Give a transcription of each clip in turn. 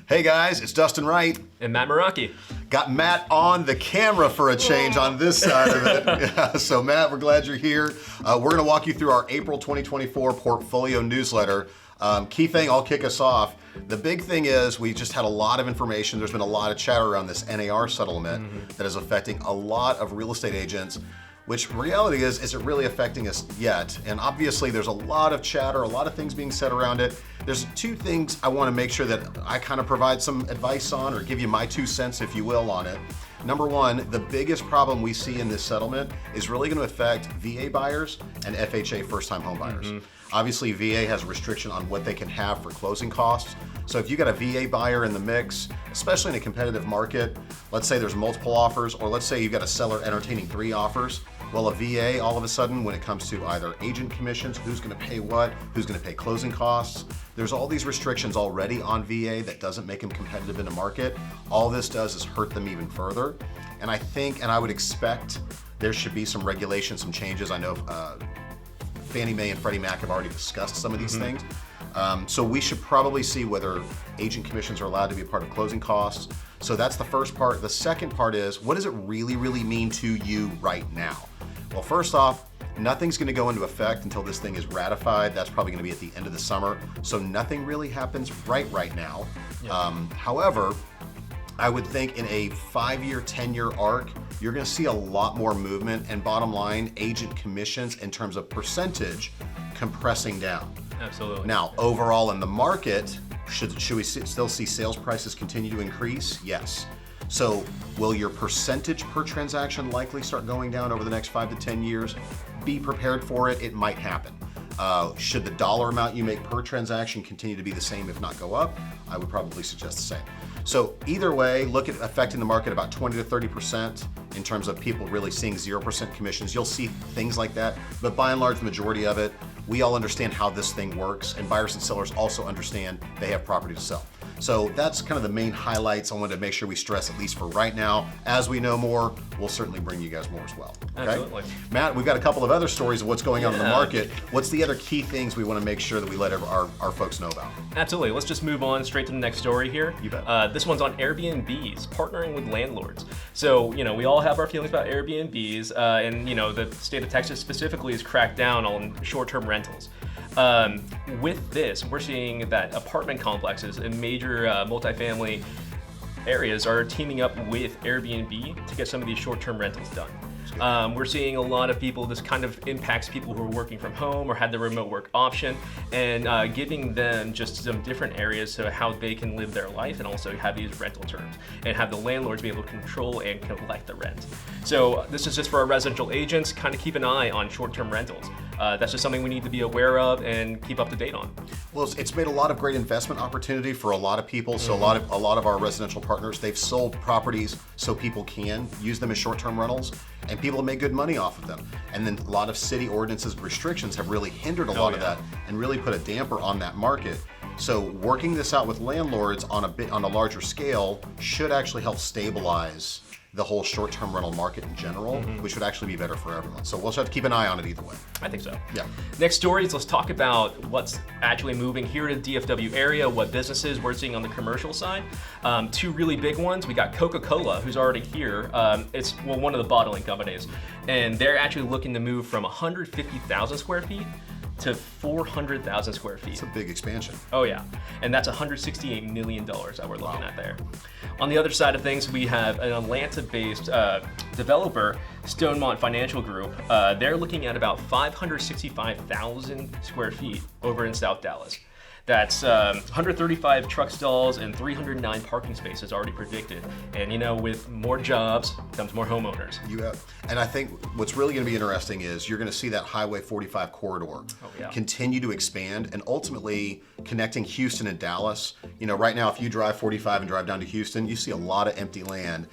Hey guys, it's Dustin Wright. And Matt Meraki. Got Matt on the camera for a change on this side of it. Yeah, so Matt, we're glad you're here. We're going to walk you through our April 2024 portfolio newsletter. Key thing, I'll kick us off. The big thing is we just had a lot of information. There's been a lot of chatter around this NAR settlement that is affecting a lot of real estate agents. Which reality is it really affecting us yet? And obviously there's a lot of chatter, a lot of things being said around it. There's two things I want to make sure that I kind of provide some advice on, or give you my 2 cents, if you will, on it. Number one, the biggest problem we see in this settlement is really going to affect VA buyers and FHA first-time home buyers. Obviously, VA has a restriction on what they can have for closing costs. So if you got a VA buyer in the mix, especially in a competitive market, let's say there's multiple offers, or let's say you've got a seller entertaining 3 offers, well, a VA, all of a sudden, when it comes to either agent commissions, who's going to pay what, who's going to pay closing costs, there's all these restrictions already on VA that doesn't make them competitive in the market. All this does is hurt them even further. And I think, and I would expect, there should be some regulation, some changes. I know Fannie Mae and Freddie Mac have already discussed some of these things. So we should probably see whether agent commissions are allowed to be a part of closing costs. So that's the first part. The second part is, what does it really mean to you right now? Well, first off, nothing's going to go into effect until this thing is ratified. That's probably going to be at the end of the summer. So nothing really happens right now. Yep. However, I would think in a 5-year, 10-year arc, you're going to see a lot more movement, and bottom line, agent commissions in terms of percentage compressing down. Absolutely. Now, overall in the market, should we still see sales prices continue to increase? Yes. So will your percentage per transaction likely start going down over the next 5 to 10 years? Be prepared for it. It might happen. Should the dollar amount you make per transaction continue to be the same, if not go up? I would probably suggest the same. So either way, look at affecting the market about 20 to 30% in terms of people really seeing 0% commissions. You'll see things like that, but by and large, the majority of it, we all understand how this thing works, and buyers and sellers also understand they have property to sell. So that's kind of the main highlights I wanted to make sure we stress, at least for right now. As we know more, we'll certainly bring you guys more as well. Okay? Absolutely. Matt, we've got a couple of other stories of what's going on in the market. What's the other key things we want to make sure that we let our folks know about? Absolutely. Let's just move on straight to the next story here. You bet. This one's on Airbnbs, partnering with landlords. So, we all have our feelings about Airbnbs, and, the state of Texas specifically has cracked down on short-term rentals. With this, we're seeing that apartment complexes and major multifamily areas are teaming up with Airbnb to get some of these short-term rentals done. We're seeing a lot of people, this kind of impacts people who are working from home or had the remote work option, and giving them just some different areas to how they can live their life and also have these rental terms and have the landlords be able to control and collect the rent. So this is just for our residential agents, kind of keep an eye on short-term rentals. That's just something we need to be aware of and keep up to date on. Well, it's made a lot of great investment opportunity for a lot of people. So a lot of our residential partners, they've sold properties so people can use them as short-term rentals, and people have made good money off of them. And then a lot of city ordinances and restrictions have really hindered a lot of that and really put a damper on that market. So working this out with landlords on a larger scale should actually help stabilize the whole short-term rental market in general, which would actually be better for everyone. So we'll just have to keep an eye on it either way. I think so. Yeah. Next story is, let's talk about what's actually moving here to the DFW area, what businesses we're seeing on the commercial side. 2 really big ones. We got Coca-Cola, who's already here. It's one of the bottling companies, and they're actually looking to move from 150,000 square feet to 400,000 square feet. It's a big expansion. Oh yeah, and that's $168 million that we're looking at there. On the other side of things, we have an Atlanta-based developer, Stonemont Financial Group. They're looking at about 565,000 square feet over in South Dallas. That's 135 truck stalls and 309 parking spaces already predicted. And with more jobs comes more homeowners. And I think what's really going to be interesting is you're going to see that Highway 45 corridor continue to expand, and ultimately connecting Houston and Dallas. Right now, if you drive 45 and drive down to Houston, you see a lot of empty land,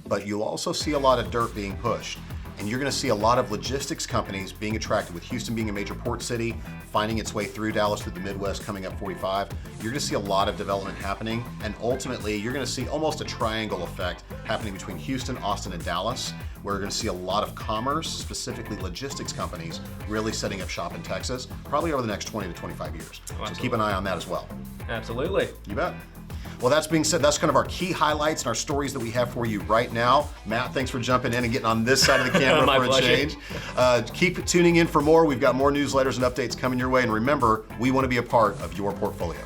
but you'll also see a lot of dirt being pushed. And you're going to see a lot of logistics companies being attracted, with Houston being a major port city, finding its way through Dallas, through the Midwest, coming up 45. You're going to see a lot of development happening, and ultimately you're going to see almost a triangle effect happening between Houston, Austin, and Dallas, where you're going to see a lot of commerce, specifically logistics companies, really setting up shop in Texas, probably over the next 20 to 25 years. So keep an eye on that as well. Absolutely. You bet. Well, that's being said, that's kind of our key highlights and our stories that we have for you right now. Matt, thanks for jumping in and getting on this side of the camera My for a pleasure. change. Keep tuning in for more. We've got more newsletters and updates coming your way. And remember, we want to be a part of your portfolio.